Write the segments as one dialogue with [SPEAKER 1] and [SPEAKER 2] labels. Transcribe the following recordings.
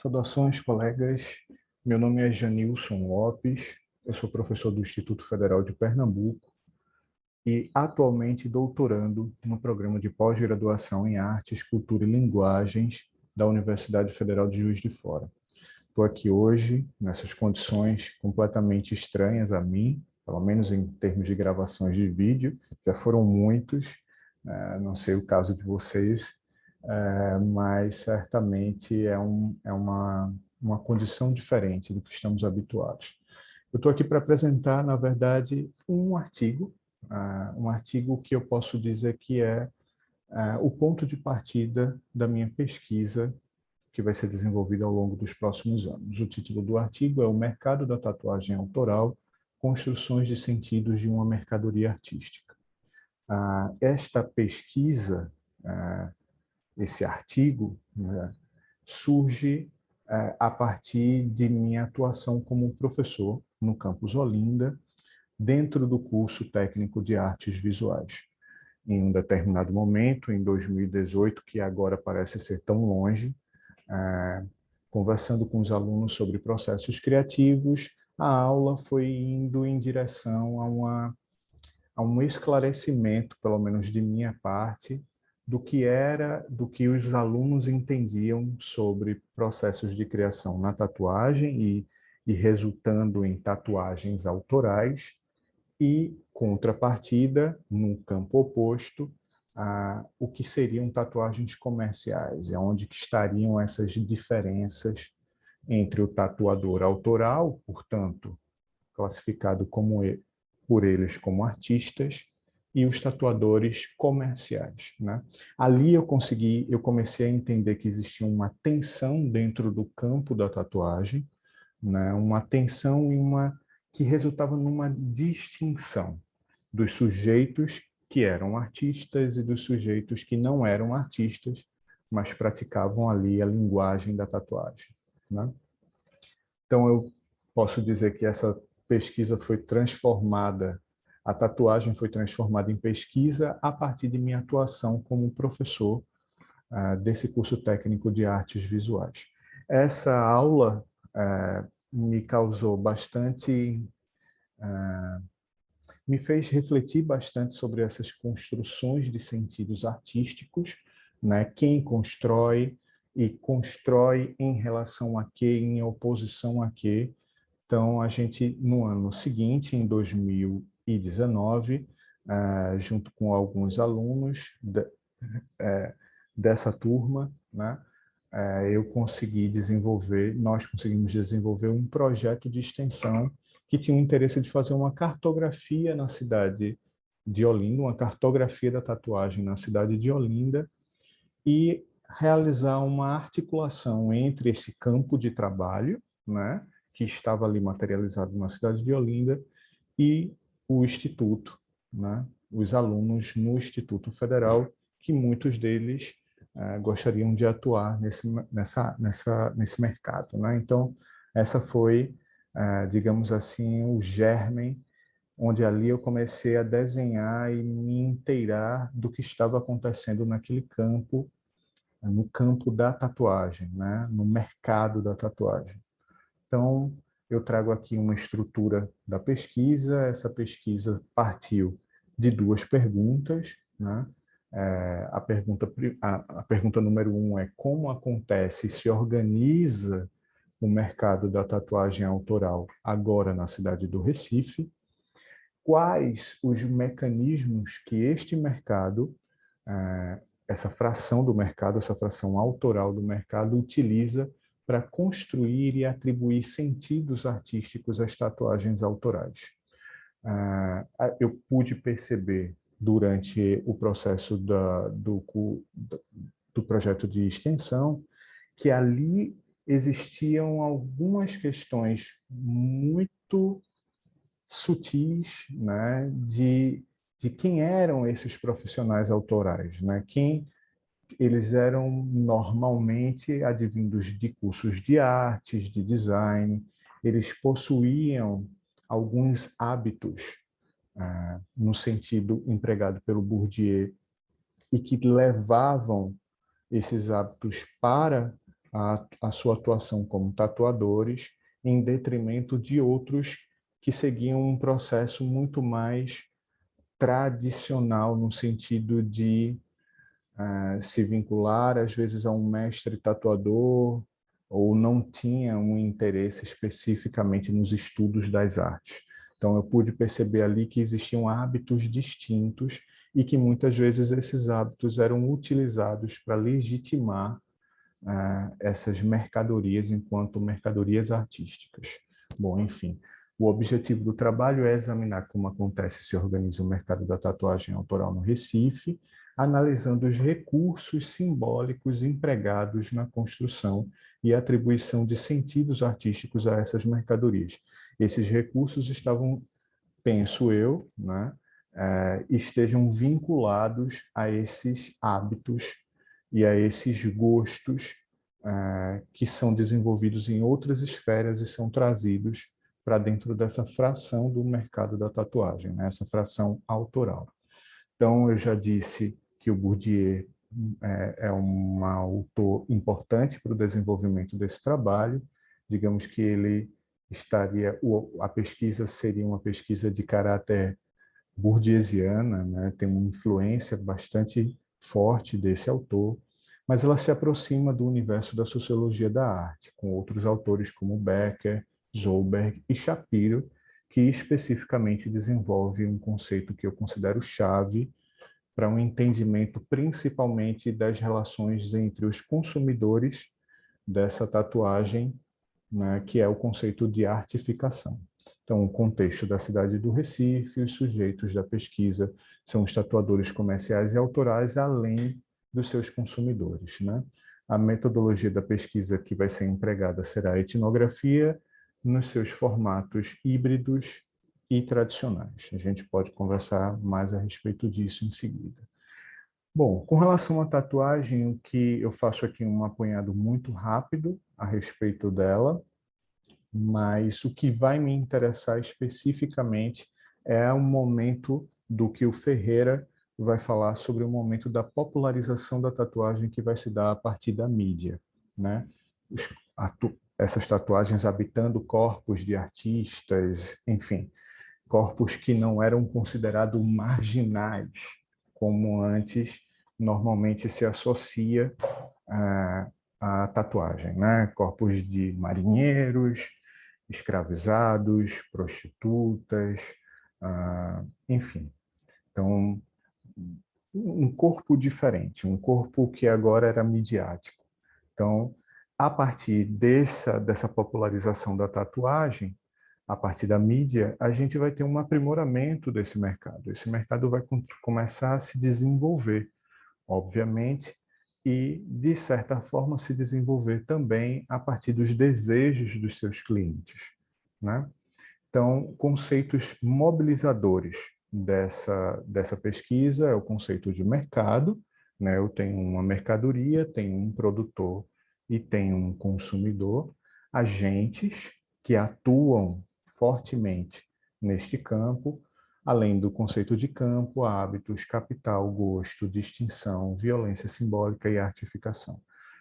[SPEAKER 1] Saudações, colegas. Meu nome é Janilson Lopes, eu sou professor do Instituto Federal de Pernambuco e atualmente doutorando no programa de pós-graduação em Artes, Cultura e Linguagens da Universidade Federal de Juiz de Fora. Estou aqui hoje nessas condições completamente estranhas a mim, pelo menos em termos de gravações de vídeo, já foram muitos, não sei o caso de vocês, mas certamente uma condição diferente do que estamos habituados. Eu estou aqui para apresentar, na verdade, um artigo que eu posso dizer que é o ponto de partida da minha pesquisa, que vai ser desenvolvida ao longo dos próximos anos. O título do artigo é O Mercado da Tatuagem Autoral, Construções de Sentidos de uma Mercadoria Artística. Esta pesquisa, esse artigo, né, surge a partir de minha atuação como professor no campus Olinda, dentro do curso técnico de artes visuais. Em um determinado momento, em 2018, que agora parece ser tão longe, conversando com os alunos sobre processos criativos, a aula foi indo em direção a um esclarecimento, pelo menos de minha parte, do que os alunos entendiam sobre processos de criação na tatuagem e resultando em tatuagens autorais, e, contrapartida, no campo oposto, o que seriam tatuagens comerciais, é onde que estariam essas diferenças entre o tatuador autoral, portanto, classificado por eles como artistas, e os tatuadores comerciais, né? Ali eu comecei a entender que existia uma tensão dentro do campo da tatuagem, né? Uma tensão que resultava numa distinção dos sujeitos que eram artistas e dos sujeitos que não eram artistas, mas praticavam ali a linguagem da tatuagem, né? Então, eu posso dizer que essa pesquisa foi transformada, a tatuagem foi transformada em pesquisa a partir de minha atuação como professor desse curso técnico de artes visuais. Essa aula me causou bastante, me fez refletir bastante sobre essas construções de sentidos artísticos, né? Quem constrói e constrói em relação a quê, em oposição a quê. Então, a gente, no ano seguinte, em 2019, junto com alguns alunos dessa turma, né, nós conseguimos desenvolver um projeto de extensão que tinha o interesse de fazer uma cartografia na cidade de Olinda, uma cartografia da tatuagem na cidade de Olinda, e realizar uma articulação entre esse campo de trabalho, né, que estava ali materializado na cidade de Olinda, e o Instituto, né, os alunos no Instituto Federal, que muitos deles gostariam de atuar nesse mercado, né? Então, essa foi, digamos assim, o germe, onde ali eu comecei a desenhar e me inteirar do que estava acontecendo naquele campo, no campo da tatuagem, né? No mercado da tatuagem. Então, eu trago aqui uma estrutura da pesquisa. Essa pesquisa partiu de duas perguntas, né? A pergunta número 1 é como acontece e se organiza o mercado da tatuagem autoral agora na cidade do Recife, quais os mecanismos que este mercado, essa fração do mercado, essa fração autoral do mercado, utiliza para construir e atribuir sentidos artísticos às tatuagens autorais. Eu pude perceber durante o processo do projeto de extensão que ali existiam algumas questões muito sutis, né, de quem eram esses profissionais autorais, né? Quem eles eram normalmente advindos de cursos de artes, de design, eles possuíam alguns hábitos, no sentido empregado pelo Bourdieu, e que levavam esses hábitos para a sua atuação como tatuadores em detrimento de outros que seguiam um processo muito mais tradicional no sentido de se vincular às vezes a um mestre tatuador ou não tinha um interesse especificamente nos estudos das artes. Então eu pude perceber ali que existiam hábitos distintos e que muitas vezes esses hábitos eram utilizados para legitimar essas mercadorias enquanto mercadorias artísticas. Bom, enfim, o objetivo do trabalho é examinar como acontece e se organiza o mercado da tatuagem autoral no Recife, analisando os recursos simbólicos empregados na construção e atribuição de sentidos artísticos a essas mercadorias. Esses recursos estavam, penso eu, né, estejam vinculados a esses hábitos e a esses gostos que são desenvolvidos em outras esferas e são trazidos para dentro dessa fração do mercado da tatuagem, né? Essa fração autoral. Então, eu já disse que o Bourdieu é um autor importante para o desenvolvimento desse trabalho. Digamos que ele a pesquisa seria uma pesquisa de caráter bourdieusiana, né? Tem uma influência bastante forte desse autor, mas ela se aproxima do universo da sociologia da arte, com outros autores como Becker, Zollberg e Shapiro, que especificamente desenvolve um conceito que eu considero chave para um entendimento principalmente das relações entre os consumidores dessa tatuagem, né, que é o conceito de artificação. Então, o contexto da cidade do Recife, os sujeitos da pesquisa são os tatuadores comerciais e autorais, além dos seus consumidores, né? A metodologia da pesquisa que vai ser empregada será a etnografia nos seus formatos híbridos e tradicionais. A gente pode conversar mais a respeito disso em seguida. Bom, com relação à tatuagem, o que eu faço aqui um apanhado muito rápido a respeito dela, mas o que vai me interessar especificamente é o momento do que o Ferreira vai falar sobre o momento da popularização da tatuagem que vai se dar a partir da mídia, né? Essas tatuagens habitando corpos de artistas, enfim, corpos que não eram considerados marginais, como antes normalmente se associa a tatuagem, né? Corpos de marinheiros, escravizados, prostitutas, enfim. Então, um corpo diferente, um corpo que agora era midiático. Então, a partir dessa popularização da tatuagem, a partir da mídia, a gente vai ter um aprimoramento desse mercado. Esse mercado vai começar a se desenvolver, obviamente, e, de certa forma, se desenvolver também a partir dos desejos dos seus clientes, né? Então, conceitos mobilizadores dessa pesquisa é o conceito de mercado, né? Eu tenho uma mercadoria, tenho um produtor e tenho um consumidor, agentes que atuam fortemente neste campo, além do conceito de campo, hábitos, capital, gosto, distinção, violência simbólica e artificação.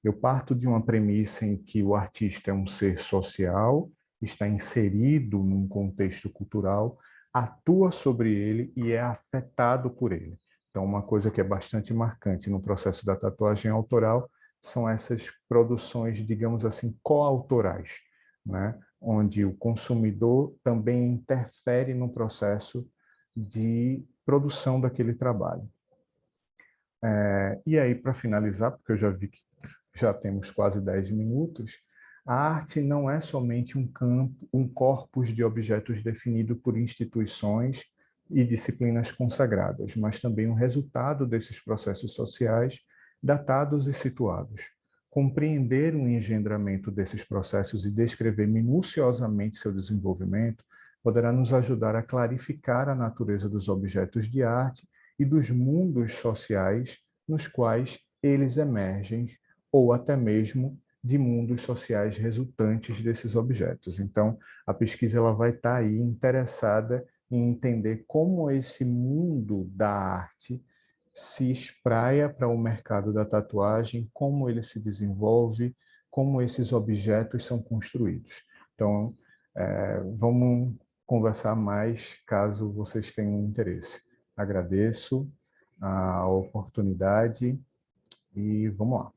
[SPEAKER 1] Eu parto de uma premissa em que o artista é um ser social, está inserido num contexto cultural, atua sobre ele e é afetado por ele. Então, uma coisa que é bastante marcante no processo da tatuagem autoral são essas produções, digamos assim, coautorais, né? Onde o consumidor também interfere no processo de produção daquele trabalho. E aí, para finalizar, porque eu já vi que já temos quase 10 minutos, a arte não é somente um campo, um corpus de objetos definido por instituições e disciplinas consagradas, mas também um resultado desses processos sociais datados e situados. Compreender o engendramento desses processos e descrever minuciosamente seu desenvolvimento poderá nos ajudar a clarificar a natureza dos objetos de arte e dos mundos sociais nos quais eles emergem, ou até mesmo de mundos sociais resultantes desses objetos. Então, a pesquisa ela vai estar aí interessada em entender como esse mundo da arte se espraia para o mercado da tatuagem, como ele se desenvolve, como esses objetos são construídos. Então, vamos conversar mais caso vocês tenham interesse. Agradeço a oportunidade e vamos lá.